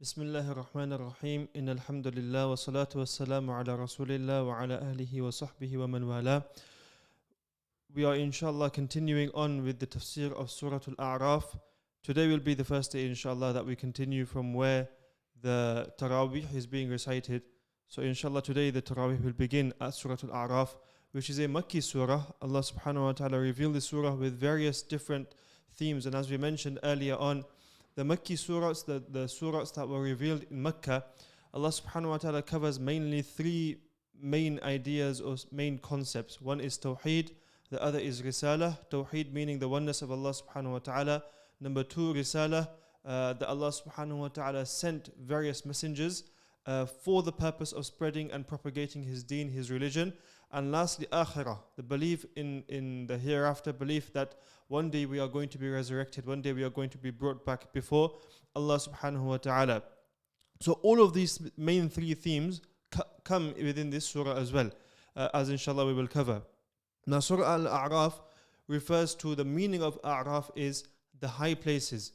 Bismillahir Rahmanir Rahim. Innal hamdulillah wa salatu wassalamu ala rasulillah wa ala ahlihi wa sahbihi wa man wala. We are inshallah continuing on with the tafsir of Surah Al-A'raf. Today will be the first day inshallah that we continue from where the Taraweeh is being recited. So inshallah today the Taraweeh will begin at Surah Al-A'raf, which is a Makki surah. Allah subhanahu wa ta'ala revealed the surah with various different themes, and as we mentioned earlier on, the Makki surahs, the surahs that were revealed in Mecca, Allah subhanahu wa ta'ala covers mainly three main ideas or main concepts. One is Tawheed, the other is Risala. Tawheed meaning the oneness of Allah subhanahu wa ta'ala. Number two, Risala, that Allah subhanahu wa ta'ala sent various messengers for the purpose of spreading and propagating His deen, His religion. And lastly, Akhirah, the belief in the hereafter, belief that one day we are going to be resurrected, one day we are going to be brought back before Allah subhanahu wa ta'ala. So all of these main three themes come within this surah as well, as inshallah we will cover. Now Surah Al-A'raf refers to, the meaning of A'raf is the high places.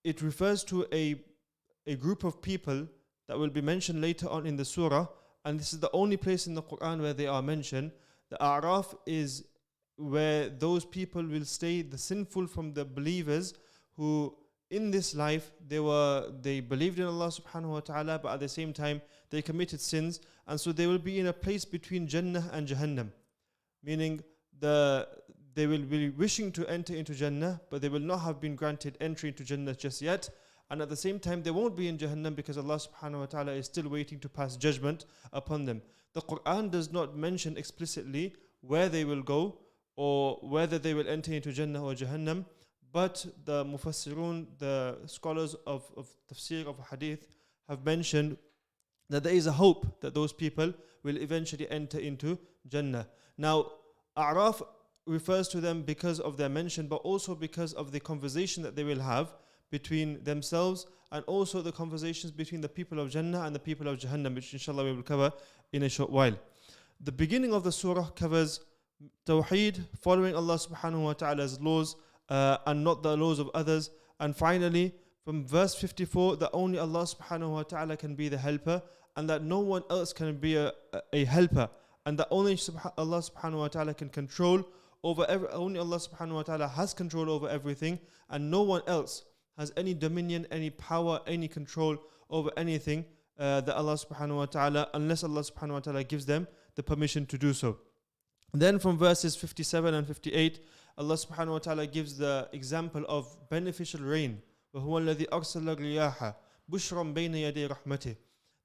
It refers to a group of people that will be mentioned later on in the surah, and this is the only place in the Quran where they are mentioned. The A'raf is where those people will stay, the sinful from the believers who in this life they believed in Allah subhanahu wa ta'ala, but at the same time they committed sins, and so they will be in a place between Jannah and Jahannam, meaning they will be wishing to enter into Jannah, but they will not have been granted entry into Jannah just yet, and at the same time they won't be in Jahannam because Allah subhanahu wa ta'ala is still waiting to pass judgment upon them. The Quran does not mention explicitly where they will go or whether they will enter into Jannah or Jahannam, but the Mufassirun, the scholars of Tafsir, of Hadith, have mentioned that there is a hope that those people will eventually enter into Jannah. Now, A'raf refers to them because of their mention, but also because of the conversation that they will have between themselves, and also the conversations between the people of Jannah and the people of Jahannam, which inshallah we will cover in a short while. The beginning of the surah covers Tawheed, following Allah subhanahu wa ta'ala's laws and not the laws of others. And finally, from verse 54, that only Allah subhanahu wa ta'ala can be the helper, and that no one else can be a helper, and that only Allah subhanahu wa ta'ala can control over only Allah subhanahu wa ta'ala has control over everything, and no one else has any dominion, any power, any control over anything that Allah subhanahu wa ta'ala, unless Allah subhanahu wa ta'ala gives them the permission to do so. Then from verses 57 and 58, Allah subhanahu wa ta'ala gives the example of beneficial rain. وَهُوَ الَّذِي أَرْسَلَ الرِّيَاحَ بُشْرًا بَيْنَ يَدَيْ رَحْمَتِهِ.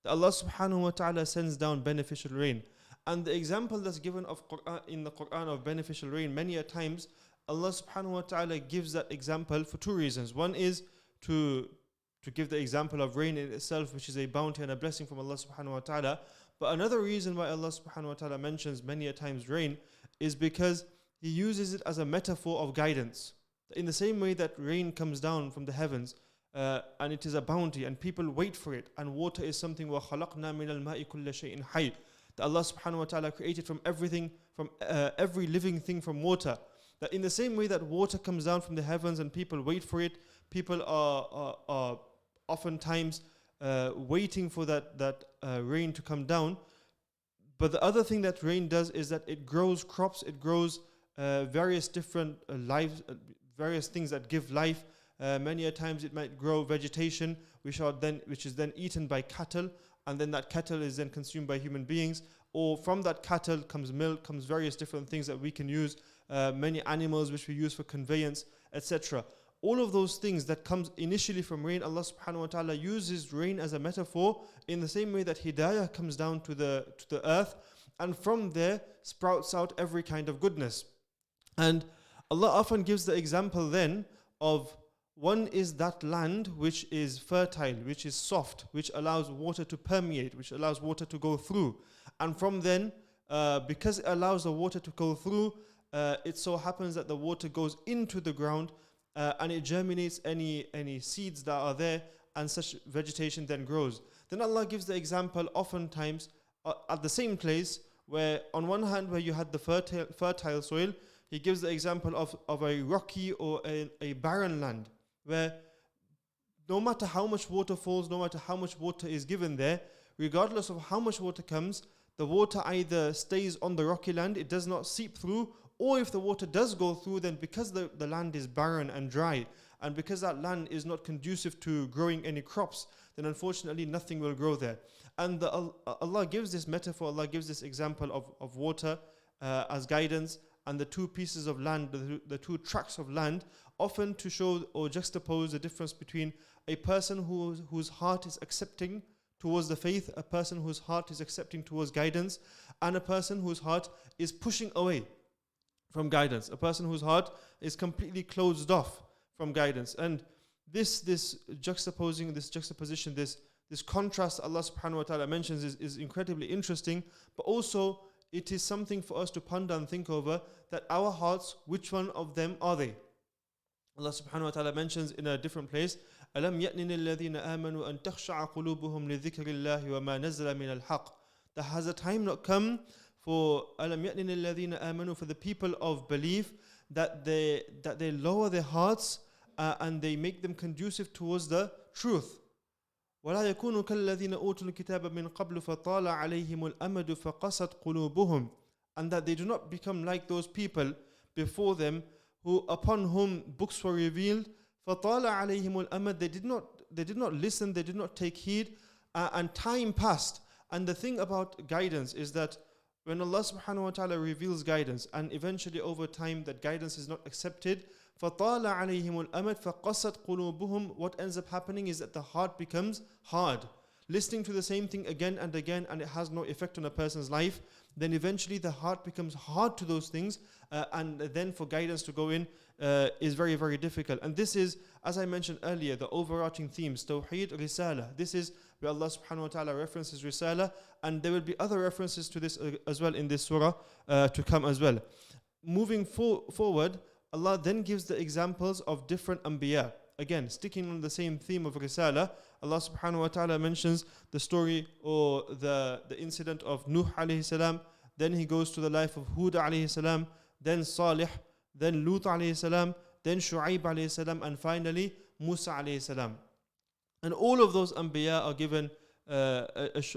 That Allah subhanahu wa ta'ala sends down beneficial rain. And the example that's given of in the Quran of beneficial rain, many a times Allah subhanahu wa ta'ala gives that example for two reasons. One is to give the example of rain in itself, which is a bounty and a blessing from Allah subhanahu wa ta'ala. But another reason why Allah subhanahu wa ta'ala mentions many a times rain is because He uses it as a metaphor of guidance. In the same way that rain comes down from the heavens and it is a bounty and people wait for it, and water is something وَخَلَقْنَا مِنَ الْمَاءِ كُلَّ شَيْءٍ حَيٍّ, that Allah subhanahu wa ta'ala created from everything, from every living thing from water. That in the same way that water comes down from the heavens and people wait for it, people are oftentimes waiting for that rain to come down. But the other thing that rain does is that it grows crops, it grows various different various things that give life. Many a times it might grow vegetation, which is then eaten by cattle, and then that cattle is then consumed by human beings. Or from that cattle comes milk, comes various different things that we can use, many animals which we use for conveyance, etc. All of those things that comes initially from rain, Allah subhanahu wa ta'ala uses rain as a metaphor, in the same way that hidayah comes down to the earth, and from there sprouts out every kind of goodness. And Allah often gives the example then of, one is that land which is fertile, which is soft, which allows water to permeate, which allows water to go through. And from then, because it allows the water to go through, it so happens that the water goes into the ground, and it germinates any seeds that are there, and such vegetation then grows. Then Allah gives the example oftentimes at the same place, where on one hand where you had the fertile soil, He gives the example of a rocky or a barren land, where no matter how much water falls, no matter how much water is given there, regardless of how much water comes, the water either stays on the rocky land, it does not seep through, or if the water does go through, then because the land is barren and dry, and because that land is not conducive to growing any crops, then unfortunately nothing will grow there. And Allah gives this metaphor, Allah gives this example of water as guidance, and the two pieces of land, the two tracts of land, often to show or juxtapose the difference between a person whose heart is accepting towards the faith, a person whose heart is accepting towards guidance, and a person whose heart is pushing away from guidance, a person whose heart is completely closed off from guidance. And this juxtaposition, this contrast Allah subhanahu wa ta'ala mentions is incredibly interesting, but also it is something for us to ponder and think over, that our hearts, which one of them are they? Allah subhanahu wa ta'ala mentions in a different place, أَلَمْ يَأْنِنِ الَّذِينَ آمَنُوا أَن تَخْشَعَ قُلُوبُهُمْ لِذِكْرِ اللَّهِ وَمَا نَزَّلَ مِنَ الْحَقِّ. That has a time not come for أَلَمْ يَأْنِنِ الَّذِينَ آمَنُوا, for the people of belief, that they lower their hearts and they make them conducive towards the truth. وَلَا يَكُونُوا كَالَّذِينَ أُوتُوا الْكِتَابَ مِنْ قَبْلُ فَطَالَ عَلَيْهِمُ الْأَمَدُ فَقَسَتْ قُلُوبُهُمْ. And that they do not become like those people before them upon whom books were revealed. فَطَالَ عَلَيْهِمُ الْأَمَدُ. They did not listen, they did not take heed, and time passed. And the thing about guidance is that when Allah subhanahu wa ta'ala reveals guidance, and eventually over time that guidance is not accepted, فَطَالَ عَلَيْهِمُ الْأَمَدُ فَقَسَتْ قُلُوبُهُمْ. What ends up happening is that the heart becomes hard, listening to the same thing again and again, and it has no effect on a person's life. Then eventually the heart becomes hard to those things, and then for guidance to go in is very, very difficult. And this is, as I mentioned earlier, the overarching themes, Tawheed, Risala. This is where Allah subhanahu wa ta'ala references Risala, and there will be other references to this as well in this surah to come as well. Moving forward, Allah then gives the examples of different Anbiya. Again, sticking on the same theme of Risala, Allah subhanahu wa ta'ala mentions the story or the incident of Nuh alayhi salam. Then he goes to the life of Hud alayhi salam, then Salih, then Lut alayhi salam, then Shu'aib alayhi salam, and finally Musa alayhi salam. And all of those Anbiya are given a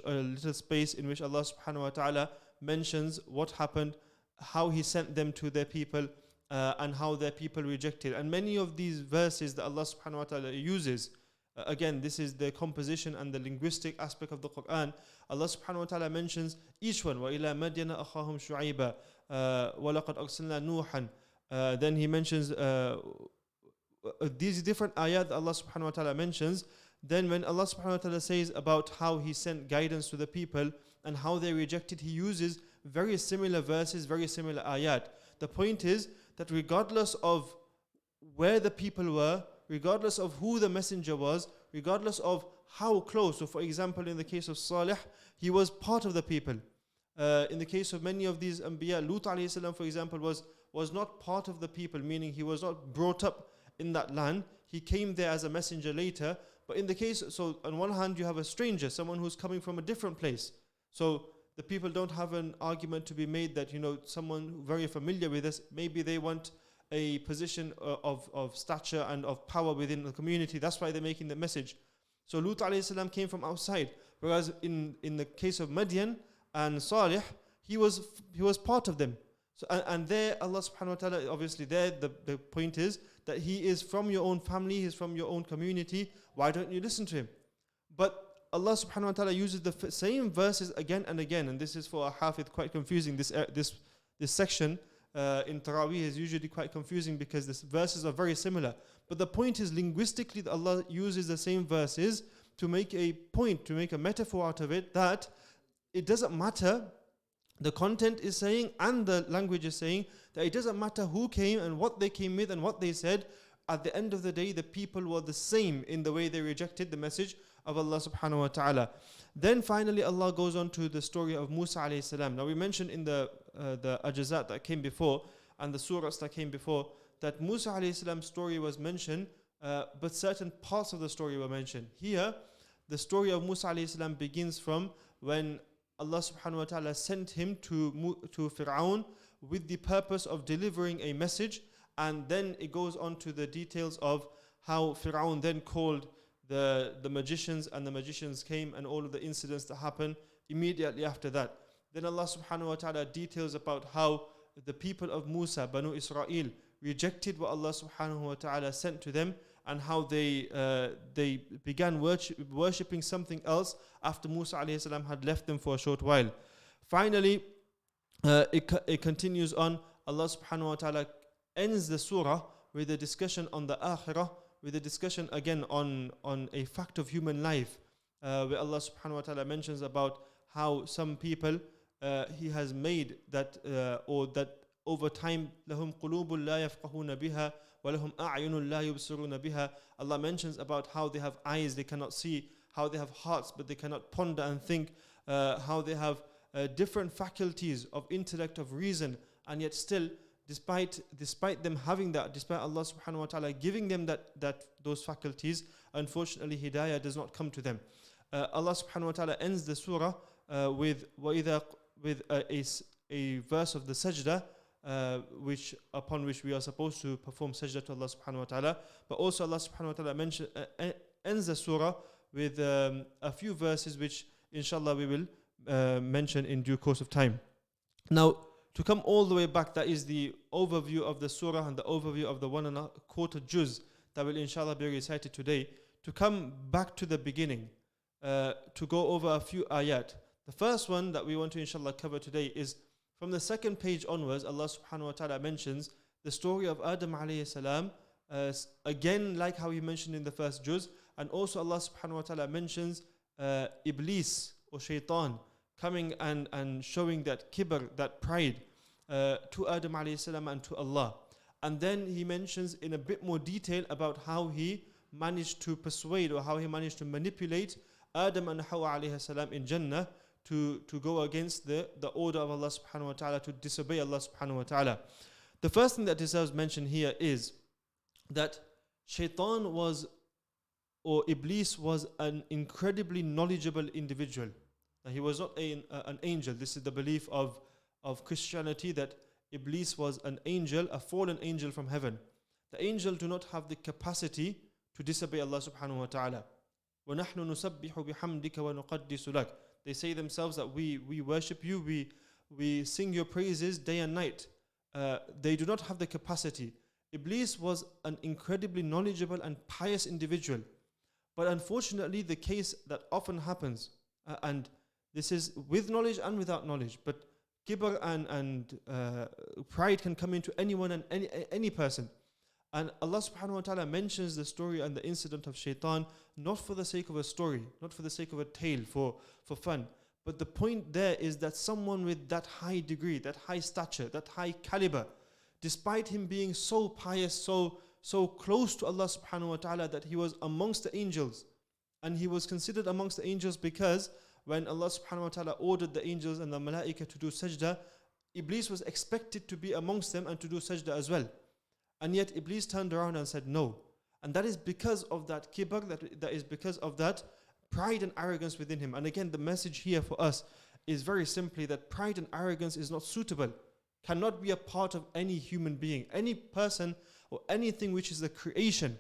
little space in which Allah subhanahu wa ta'ala mentions what happened, how he sent them to their people, and how their people rejected. And many of these verses that Allah subhanahu wa ta'ala uses, again, this is the composition and the linguistic aspect of the Quran. Allah subhanahu wa ta'ala mentions each one. وَإِلَى مَدْيَنَ أَخَاهُمْ شُعَيْبًا وَلَقَدْ أَرْسَلْنَا نُوحًا. Then he mentions these different ayat that Allah subhanahu wa ta'ala mentions. Then when Allah subhanahu wa ta'ala says about how he sent guidance to the people and how they rejected, he uses very similar verses, very similar ayat. The point is that regardless of where the people were, regardless of who the messenger was, regardless of how close. So for example, in the case of Salih, he was part of the people. In the case of many of these Anbiya, Lut alayhi salam, for example, was not part of the people, meaning he was not brought up in that land. He came there as a messenger later. But in the case, so on one hand you have a stranger, someone who's coming from a different place. So the people don't have an argument to be made that, someone very familiar with us, maybe they want a position of stature and of power within the community. That's why they're making the message. So Lut alayhi salam came from outside. Whereas in the case of Madian and Salih, he was part of them. So and there Allah subhanahu wa ta'ala, obviously there the point is that he is from your own family, he is from your own community. Why don't you listen to him? But Allah subhanahu wa ta'ala uses the same verses again and again, and this is for a hafidh quite confusing. This section in Taraweeh is usually quite confusing because the verses are very similar. But the point is, linguistically, that Allah uses the same verses to make a point, to make a metaphor out of it, that it doesn't matter, the content is saying and the language is saying, that it doesn't matter who came and what they came with and what they said. At the end of the day, the people were the same in the way they rejected the message of Allah subhanahu wa ta'ala. Then finally Allah goes on to the story of Musa alayhi salam. Now we mentioned in the ajazat that came before and the surahs that came before that Musa alayhi salam's story was mentioned, but certain parts of the story were mentioned. Here, the story of Musa alayhi salam begins from when Allah subhanahu wa ta'ala sent him to Fir'aun with the purpose of delivering a message, and then it goes on to the details of how Fir'aun then called the magicians, and the magicians came, and all of the incidents that happened immediately after that. Then Allah subhanahu wa ta'ala details about how the people of Musa, Banu Israel, rejected what Allah subhanahu wa ta'ala sent to them, and how they began worshipping something else after Musa alayhi salam had left them for a short while. Finally, it continues on. Allah subhanahu wa ta'ala ends the surah with a discussion on the akhirah, with a discussion again on a fact of human life, where Allah subhanahu wa ta'ala mentions about how some people He has made that or that over time لهم قلوب لا يفقهون بها ولهم أعين لا يبصرون بها. Allah mentions about how they have eyes they cannot see, how they have hearts but they cannot ponder and think, how they have different faculties of intellect, of reason, and yet still despite them having that, despite Allah subhanahu wa ta'ala giving them those faculties, unfortunately hidayah does not come to them. Allah subhanahu wa ta'ala ends the surah with a verse of the sajda, upon which we are supposed to perform sajda to Allah subhanahu wa ta'ala. But also Allah subhanahu wa ta'ala ends the surah with a few verses which inshallah we will mention in due course of time. Now, to come all the way back, that is the overview of the surah and the overview of the 1.25 juz that will inshallah be recited today. To come back to the beginning, to go over a few ayat. The first one that we want to inshallah cover today is from the second page onwards. Allah subhanahu wa ta'ala mentions the story of Adam alayhi salam, again like how he mentioned in the first juz, and also Allah subhanahu wa ta'ala mentions Iblis or Shaitan coming and showing that kibr, that pride to Adam alayhi salam and to Allah. And then he mentions in a bit more detail about how he managed to persuade, or how he managed to manipulate Adam and Hawa alayhi salam in Jannah to go against the order of Allah subhanahu wa ta'ala, to disobey Allah subhanahu wa ta'ala. The first thing that deserves mention here is that Shaitan was, or Iblis was, an incredibly knowledgeable individual. Now, he was not an angel. This is the belief of Christianity, that Iblis was an angel, a fallen angel from heaven. The angels do not have the capacity to disobey Allah subhanahu wa ta'ala. وَنَحْنُ نُسَبِّحُ بِحَمْدِكَ وَنُقَدِّسُ لَكَ. They say themselves that we worship you, we sing your praises day and night. They do not have the capacity. Iblis was an incredibly knowledgeable and pious individual. But unfortunately, the case that often happens, and this is with knowledge and without knowledge, but kibr and pride can come into anyone and any person. And Allah subhanahu wa ta'ala mentions the story and the incident of Shaitan not for the sake of a story, not for the sake of a tale, for fun. But the point there is that someone with that high degree, that high stature, that high caliber, despite him being so pious, so close to Allah subhanahu wa ta'ala, that he was amongst the angels. And he was considered amongst the angels because when Allah subhanahu wa ta'ala ordered the angels and the malaika to do sajda, Iblis was expected to be amongst them and to do sajda as well. And yet Iblis turned around and said no. And that is because of that kibr, that is because of that pride and arrogance within him. And again, the message here for us is very simply that pride and arrogance is not suitable, cannot be a part of any human being, any person or anything which is a creation.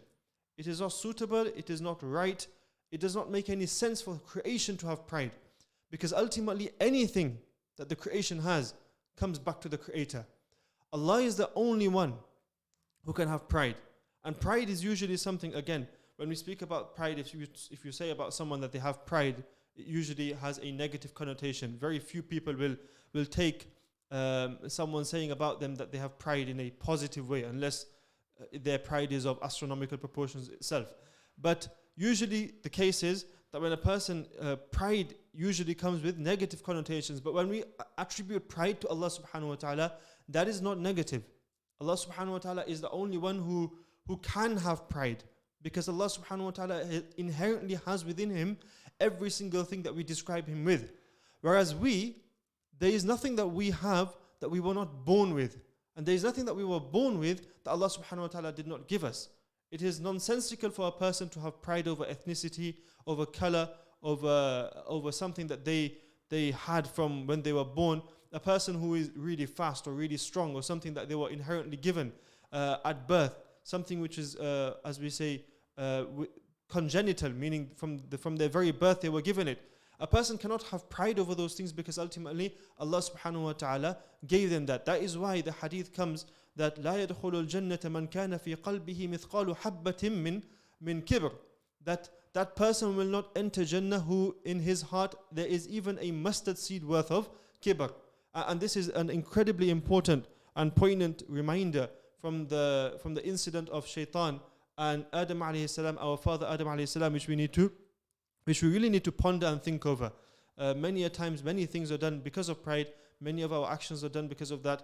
It is not suitable, it is not right, it does not make any sense for creation to have pride. Because ultimately anything that the creation has comes back to the Creator. Allah is the only one who can have pride. And pride is usually something, again, when we speak about pride, if you say about someone that they have pride, it usually has a negative connotation. Very few people will take someone saying about them that they have pride in a positive way, unless their pride is of astronomical proportions itself. But usually the case is that when a person, pride usually comes with negative connotations. But when we attribute pride to Allah subhanahu wa ta'ala, that is not negative. Allah subhanahu wa ta'ala is the only one who can have pride, because Allah subhanahu wa ta'ala inherently has within him every single thing that we describe him with. Whereas there is nothing that we have that we were not born with. And there is nothing that we were born with that Allah subhanahu wa ta'ala did not give us. It is nonsensical for a person to have pride over ethnicity, over color, over something that they had from when they were born. A person who is really fast or really strong, or something that they were inherently given at birth, something which is, as we say, congenital, meaning from their very birth they were given it. A person cannot have pride over those things because ultimately Allah subhanahu wa ta'ala gave them that. That is why the hadith comes that لا يدخل الجنة من كان في قلبه مثقال حبة من كبر. That person will not enter Jannah who in his heart there is even a mustard seed worth of kibr. And this is an incredibly important and poignant reminder from the incident of Shaitan and Adam alayhi salam, our father Adam alayhi salam, which we really need to ponder and think over. Many a times, many things are done because of pride. Many of our actions are done because of that.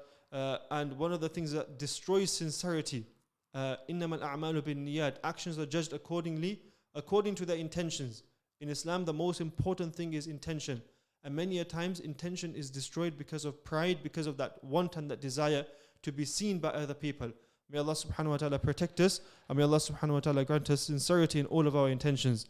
And one of the things that destroys sincerity, إِنَّمَا الْأَعْمَالُ بِالنِّيَّاتِ, actions are judged according to their intentions. In Islam, the most important thing is intention. And many a times, intention is destroyed because of pride, because of that want and that desire to be seen by other people. May Allah subhanahu wa ta'ala protect us, and may Allah subhanahu wa ta'ala grant us sincerity in all of our intentions.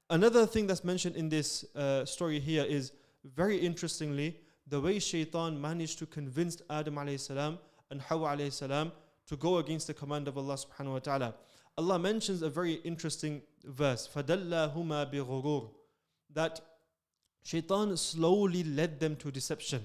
Another thing that's mentioned in this story here is, very interestingly, the way Shaitan managed to convince Adam alayhi salam and Hawa alayhi salam to go against the command of Allah subhanahu wa ta'ala. Allah mentions a very interesting verse, فَدَلَّهُمَا بِغُرُورٍ, that Shaitan slowly led them to deception,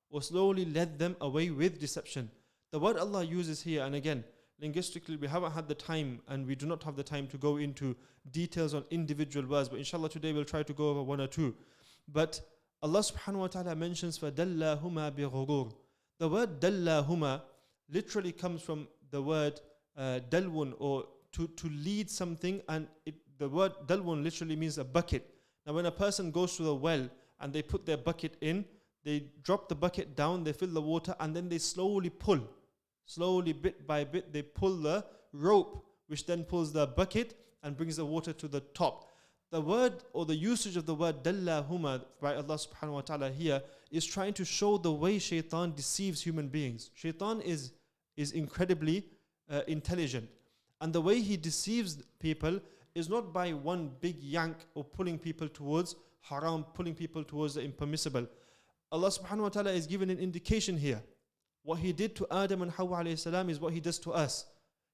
or slowly led them away with deception. The word Allah uses here, and again, linguistically we haven't had the time and we do not have the time to go into details on individual words, but inshallah today we'll try to go over one or two. But Allah subhanahu wa ta'ala mentions فَدَلَّهُمَا بِغُرُورٍ. The word دَلَّهُمَا literally comes from the word dalwun, or to lead something, and the word dalwun literally means a bucket. Now when a person goes to the well and they put their bucket in, they drop the bucket down, they fill the water, and then they slowly bit by bit, they pull the rope, which then pulls the bucket and brings the water to the top. The word, or the usage of the word dallahuma by Allah subhanahu wa ta'ala here, is trying to show the way Shaitan deceives human beings. Shaitan is incredibly intelligent, and the way he deceives people is not by one big yank or pulling people towards haram, pulling people towards the impermissible. Allah subhanahu wa ta'ala is given an indication here. What he did to Adam and Hawa alayhi salam is what he does to us.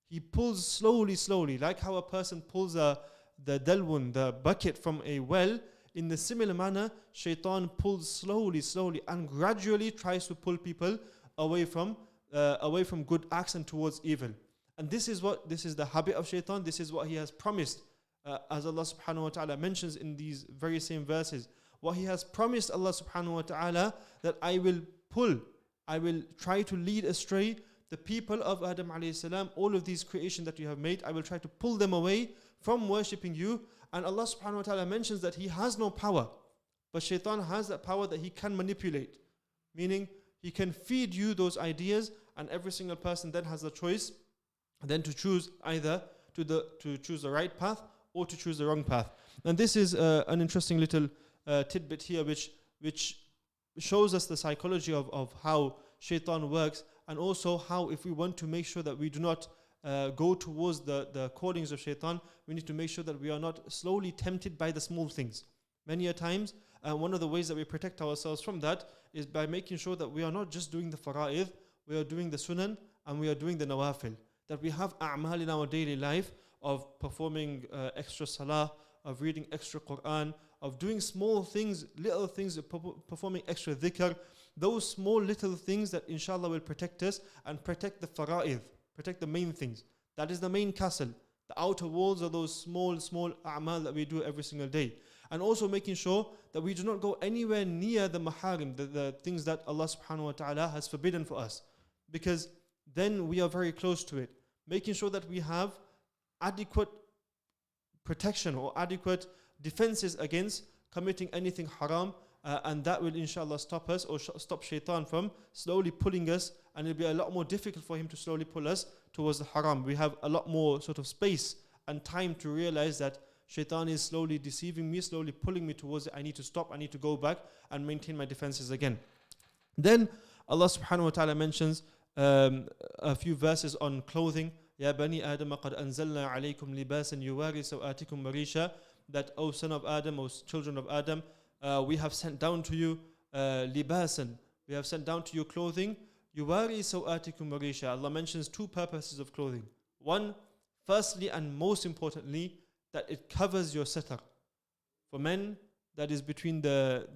He pulls slowly, like how a person pulls the dalwun, the bucket from a well. In the similar manner, Shaitan pulls slowly and gradually tries to pull people away from good acts and towards evil. And this is the habit of Shaitan. This is what he has promised, as Allah subhanahu wa ta'ala mentions in these very same verses. What he has promised Allah subhanahu wa ta'ala, that I will try to lead astray the people of Adam alayhi salam, all of these creations that you have made, I will try to pull them away from worshipping you. And Allah subhanahu wa ta'ala mentions that he has no power, but Shaitan has that power that he can manipulate, meaning he can feed you those ideas, and every single person then has the choice then to choose either to choose the right path or to choose the wrong path. And this is an interesting little tidbit here, which shows us the psychology of how Shaitan works, and also how, if we want to make sure that we do not go towards the callings of Shaitan, we need to make sure that we are not slowly tempted by the small things. Many a times, one of the ways that we protect ourselves from that is by making sure that we are not just doing the fara'id, we are doing the sunan, and we are doing the nawafil. That we have a'mal in our daily life of performing extra salah, of reading extra Quran, of doing small things, little things, performing extra dhikr. Those small little things that inshallah will protect us and protect the fara'id, protect the main things. That is the main castle. The outer walls are those small a'mal that we do every single day. And also making sure that we do not go anywhere near the maharim, the things that Allah subhanahu wa ta'ala has forbidden for us. Because then we are very close to it. Making sure that we have adequate protection or adequate defenses against committing anything haram, and that will inshallah stop us, or stop Shaitan from slowly pulling us, and it'll be a lot more difficult for him to slowly pull us towards the haram. We have a lot more sort of space and time to realize that Shaitan is slowly deceiving me, slowly pulling me towards it. I need to stop, I need to go back and maintain my defenses again. Then Allah subhanahu wa ta'ala mentions a few verses on clothing. Ya bani Adam qad anzalna alaykum libasan yuwari sawatikum marisha, that, O son of Adam, O children of Adam, we have sent down to you libasan, we have sent down to you clothing, yuwari sawatikum marisha. Allah mentions two purposes of clothing. One, firstly and most importantly, that it covers your satar. For men, that is between the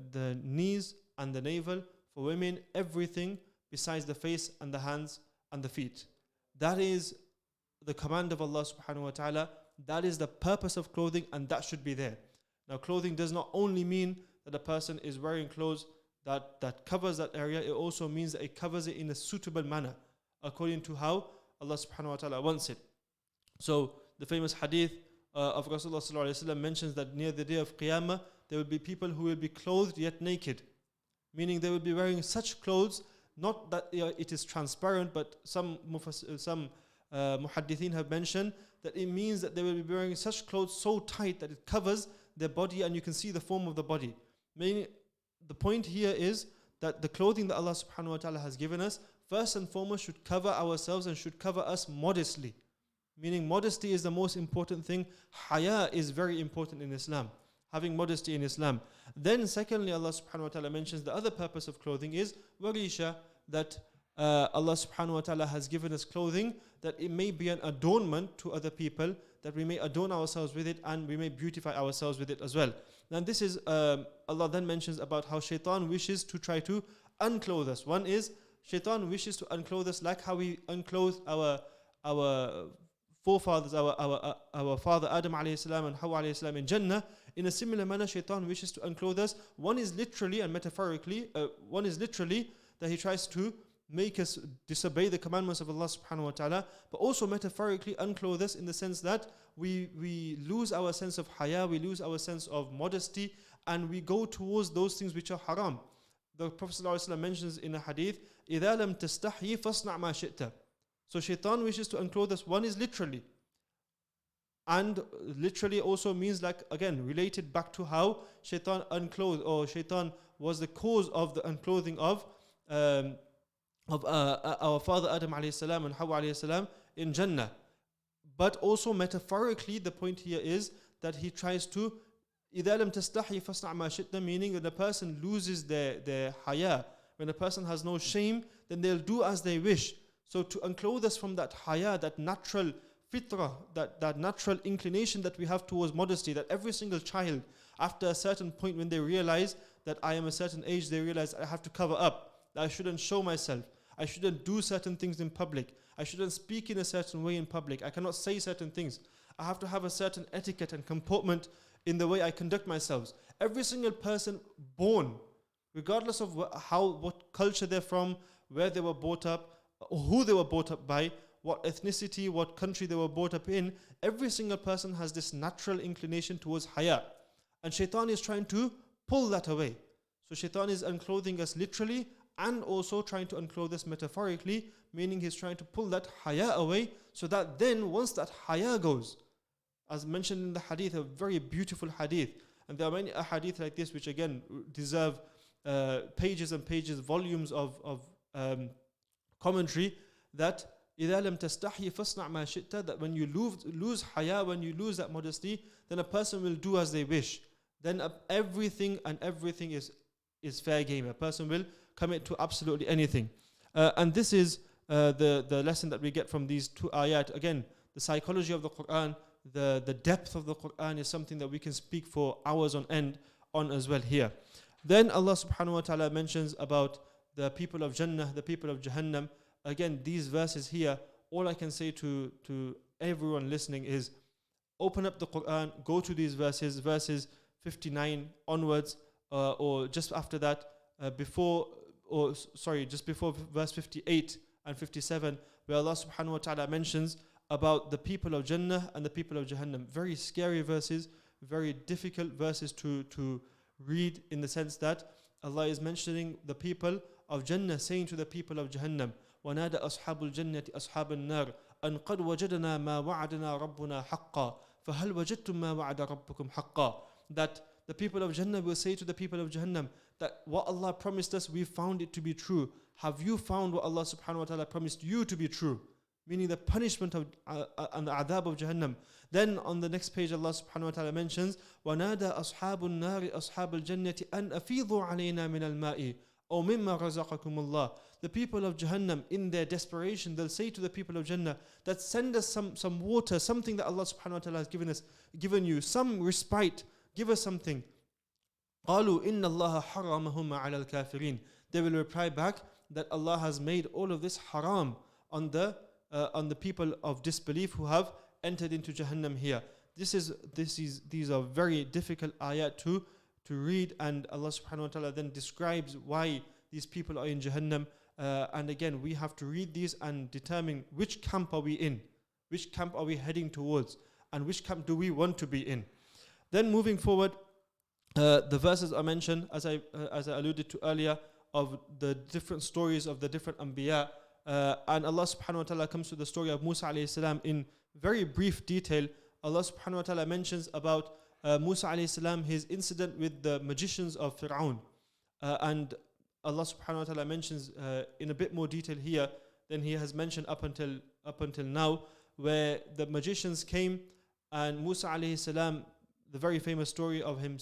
knees and the navel. For women, everything besides the face and the hands and the feet. That is the command of Allah subhanahu wa ta'ala. That is the purpose of clothing, and that should be there. Now, clothing does not only mean that a person is wearing clothes that covers that area. It also means that it covers it in a suitable manner, according to how Allah subhanahu wa ta'ala wants it. So, the famous hadith of Rasulullah sallallahu alaihi wasallam mentions that near the day of Qiyamah, there will be people who will be clothed yet naked. Meaning they will be wearing such clothes, not that it is transparent, but some muhaddithin have mentioned that it means that they will be wearing such clothes so tight that it covers their body and you can see the form of the body. Meaning, the point here is that the clothing that Allah subhanahu wa ta'ala has given us, first and foremost, should cover ourselves and should cover us modestly. Meaning, modesty is the most important thing. Haya is very important in Islam. Having modesty in Islam. Then secondly, Allah subhanahu wa ta'ala mentions the other purpose of clothing is warisha, that Allah subhanahu wa ta'ala has given us clothing that it may be an adornment to other people, that we may adorn ourselves with it and we may beautify ourselves with it as well. And this is, Allah then mentions about how shaitan wishes to try to unclothe us. One is, shaitan wishes to unclothe us like how we unclothed our forefathers, our father Adam alayhi salam and Hawa alayhi salam in Jannah. In a similar manner, shaitan wishes to unclothe us. One is literally and metaphorically, that he tries to make us disobey the commandments of Allah subhanahu wa ta'ala, but also metaphorically unclothe us in the sense that we lose our sense of haya, we lose our sense of modesty, and we go towards those things which are haram. The Prophet ﷺ mentions in a hadith, إِذَا لَمْ تَسْتَحْيِ فَاصْنَعْ مَا شِئْتَ. So shaitan wishes to unclothe us. One is literally. And literally also means, like, again, related back to how shaitan unclothed, or shaitan was the cause of the unclothing of our father Adam alayhi salam and Hawa alayhi salam in Jannah. But also metaphorically, the point here is that he tries to إِذَا لَمْ تَسْتَحْيِ فَاصْنَعْ مَا شِئْتَ, meaning when a person loses their haya, when a person has no shame, then they'll do as they wish. So to unclothe us from that haya, that natural fitrah, that natural inclination that we have towards modesty, that every single child, after a certain point when they realize that I am a certain age, they realize I have to cover up, that I shouldn't show myself, I shouldn't do certain things in public, I shouldn't speak in a certain way in public, I cannot say certain things, I have to have a certain etiquette and comportment in the way I conduct myself. Every single person born, regardless of what culture they're from, where they were brought up, or who they were brought up by, what ethnicity, what country they were brought up in, every single person has this natural inclination towards haya. And shaitan is trying to pull that away. So shaitan is unclothing us literally and also trying to unclothe us metaphorically, meaning he's trying to pull that haya away, so that then once that haya goes, as mentioned in the hadith, a very beautiful hadith, and there are many hadith like this which again deserve pages and pages, volumes of commentary, that إِذَا لَمْ تَسْتَحْيِ فَاصْنَعْ مَا شِئْتَ, that when you lose haya, when you lose that modesty, then a person will do as they wish. Then everything is fair game. A person will commit to absolutely anything. And this is the lesson that we get from these two ayat. Again, the psychology of the Quran, the depth of the Quran is something that we can speak for hours on end on as well here. Then Allah subhanahu wa ta'ala mentions about the people of Jannah, the people of Jahannam. Again, these verses here, all I can say to everyone listening is open up the Quran, go to these verses 59 onwards, or just after that, just before verse 58 and 57, where Allah subhanahu wa ta'ala mentions about the people of Jannah and the people of Jahannam. Very scary verses, very difficult verses to read, in the sense that Allah is mentioning the people of Jannah saying to the people of Jahannam, وَنَادَ أَصْحَابُ الْجَنَّةِ أَصْحَابَ النَّارِ أَنْ قَدْ وَجَدْنَا مَا وَعَدَنَا رَبُّنَا حَقًّا فَهَلْ وَجَدْتُمْ مَا وَعَدَ رَبُّكُمْ حَقًّا. That the people of Jannah will say to the people of Jahannam that what Allah promised us, we found it to be true. Have you found what Allah subhanahu wa ta'ala promised you to be true? Meaning the punishment of and the adhab of Jahannam. Then on the next page Allah subhanahu wa ta'ala mentions وَنَادَى أَصْحَابُ النَّارِ أَصْحَابَ الْجَنَّةِ أَنْ أَفِيضُوا عَلَيْنَا مِنَ الْمَاءِ أو مما رزقكم الله. The people of Jahannam, in their desperation, they'll say to the people of Jannah that send us some water, something that Allah subhanahu wa ta'ala has given you, some respite, give us something. قالوا إن الله حرمهم على الكافرين. They will reply back that Allah has made all of this haram on the people of disbelief who have entered into Jahannam here. These are very difficult ayat to read, and Allah subhanahu wa ta'ala then describes why these people are in Jahannam. And again, we have to read these and determine which camp are we in, which camp are we heading towards, and which camp do we want to be in. Then moving forward, the verses are mentioned, as I alluded to earlier, of the different stories of the different Anbiya. And Allah subhanahu wa ta'ala comes to the story of Musa alayhi salam in very brief detail. Allah subhanahu wa ta'ala mentions about Musa alayhi salam, his incident with the magicians of Fir'aun. And Allah subhanahu wa ta'ala mentions in a bit more detail here than he has mentioned up until now, where the magicians came and Musa alayhi salam, the very famous story of him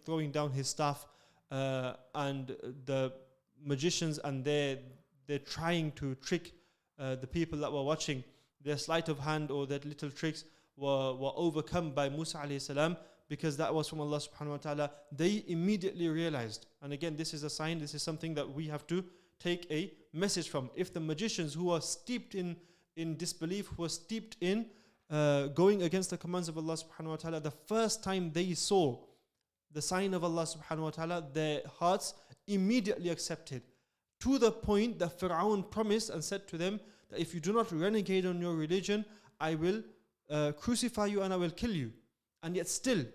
throwing down his staff, and the magicians, and they're trying to trick the people that were watching. Their sleight of hand or their little tricks were overcome by Musa alayhi salam, because that was from Allah subhanahu wa ta'ala. They immediately realized, and again this is a sign, this is something that we have to take a message from. If the magicians who are steeped in disbelief, who are steeped in going against the commands of Allah subhanahu wa ta'ala, the first time they saw the sign of Allah subhanahu wa ta'ala, their hearts immediately accepted, to the point that Fir'aun promised and said to them that if you do not renegade on your religion, I will crucify you and I will kill you. And yet still,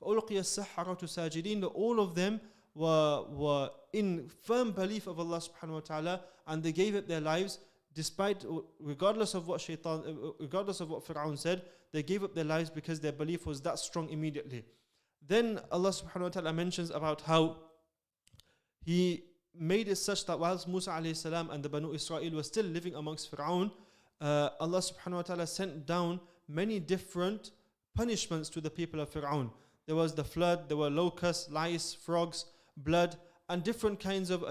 فَأُلْقِيَ السَّحَرَةُ سَاجِدِينَ, all of them were in firm belief of Allah subhanahu wa ta'ala, and they gave up their lives regardless of what Fir'aun said. They gave up their lives because their belief was that strong immediately. Then Allah subhanahu wa ta'ala mentions about how He made it such that whilst Musa alayhi salam and the Banu Israel were still living amongst Fir'aun, Allah subhanahu wa ta'ala sent down many different punishments to the people of Fir'aun. There was the flood, there were locusts, lice, frogs, blood, and different kinds of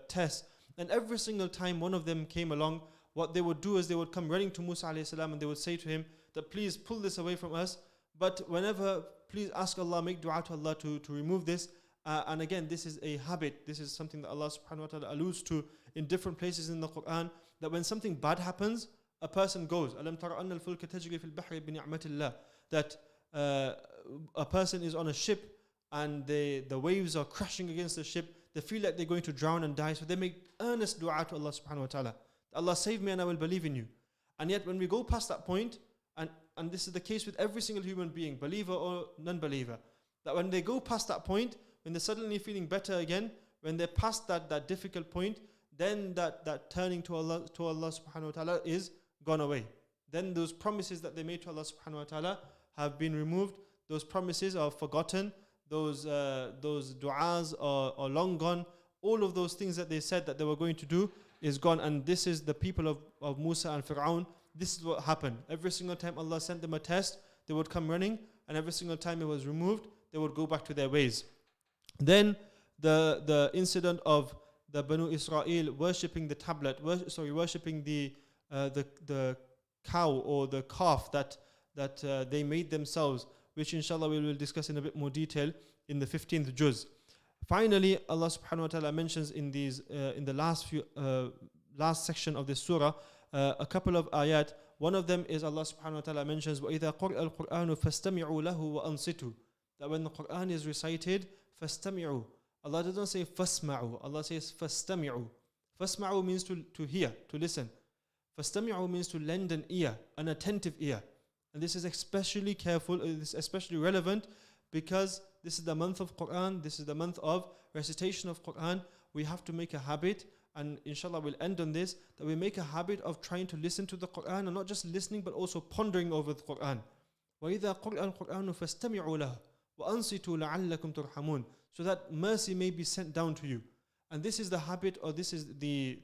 tests. And every single time one of them came along, what they would do is they would come running to Musa alayhi salam and they would say to him that please pull this away from us. But whenever, please ask Allah, make dua to Allah to remove this. And again, this is a habit. This is something that Allah subhanahu wa ta'ala alludes to in different places in the Quran, that when something bad happens, a person goes, أَلَمْ تَرَ أَنَّ الْفُلْكَ تَجْرِي فِي الْبَحْرِ بِنِعْمَةِ اللَّهِ, that a person is on a ship and the waves are crashing against the ship. They feel like they're going to drown and die, so they make earnest dua to Allah subhanahu wa ta'ala. Allah, save me and I will believe in you. And yet when we go past that point, and this is the case with every single human being, believer or non-believer, that when they go past that point, when they're suddenly feeling better again, when they're past that difficult point, then that turning to Allah subhanahu wa ta'ala is gone away. Then those promises that they made to Allah subhanahu wa ta'ala have been removed. Those promises are forgotten. Those du'as are long gone. All of those things that they said that they were going to do is gone. And this is the people of Musa and Fir'aun. This is what happened. Every single time Allah sent them a test, they would come running, and every single time it was removed, they would go back to their ways. Then the incident of the Banu Israel worshipping the tablet, worshipping the cow or the calf that they made themselves, which inshallah we will discuss in a bit more detail in the 15th juz. Finally, Allah subhanahu wa ta'ala mentions in the last section of this surah a couple of ayat. One of them is Allah subhanahu wa ta'ala mentions وَإِذَا قُرْئَ الْقُرْآنُ فَاسْتَمِعُوا لَهُ وَأَنصِتُوا, that when the Quran is recited, فَاسْتَمِعُوا, Allah doesn't say فَاسْمَعُوا, Allah says فَاسْتَمِعُوا. فَاسْمَعُوا means to hear, to listen. فَاسْتَمِعُوا means to lend an ear, an attentive ear. And this is especially especially relevant because this is the month of Quran, this is the month of recitation of Quran. We have to make a habit, and inshallah we'll end on this, that we make a habit of trying to listen to the Quran, and not just listening but also pondering over the Quran. وَإِذَا قُرْئَ الْقُرْآنُ فَاسْتَمِعُوا لَهُ وَأَنصِتُوا لَعَلَّكُمْ تُرْحَمُونَ, so that mercy may be sent down to you. And this is the habit, or this is the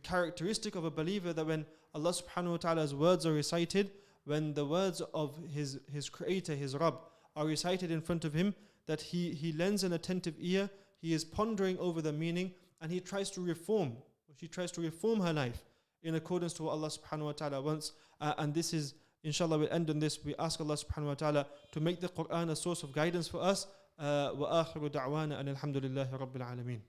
characteristic of a believer, that when Allah subhanahu wa ta'ala's words are recited, when the words of his creator, his Rabb, are recited in front of him, that he lends an attentive ear, he is pondering over the meaning, and he tries to reform, she tries to reform her life in accordance to what Allah subhanahu wa ta'ala wants. And this is, inshallah, we'll end on this. We ask Allah subhanahu wa ta'ala to make the Quran a source of guidance for us. وآخر دعوانا أن الحمد لله رب العالمين.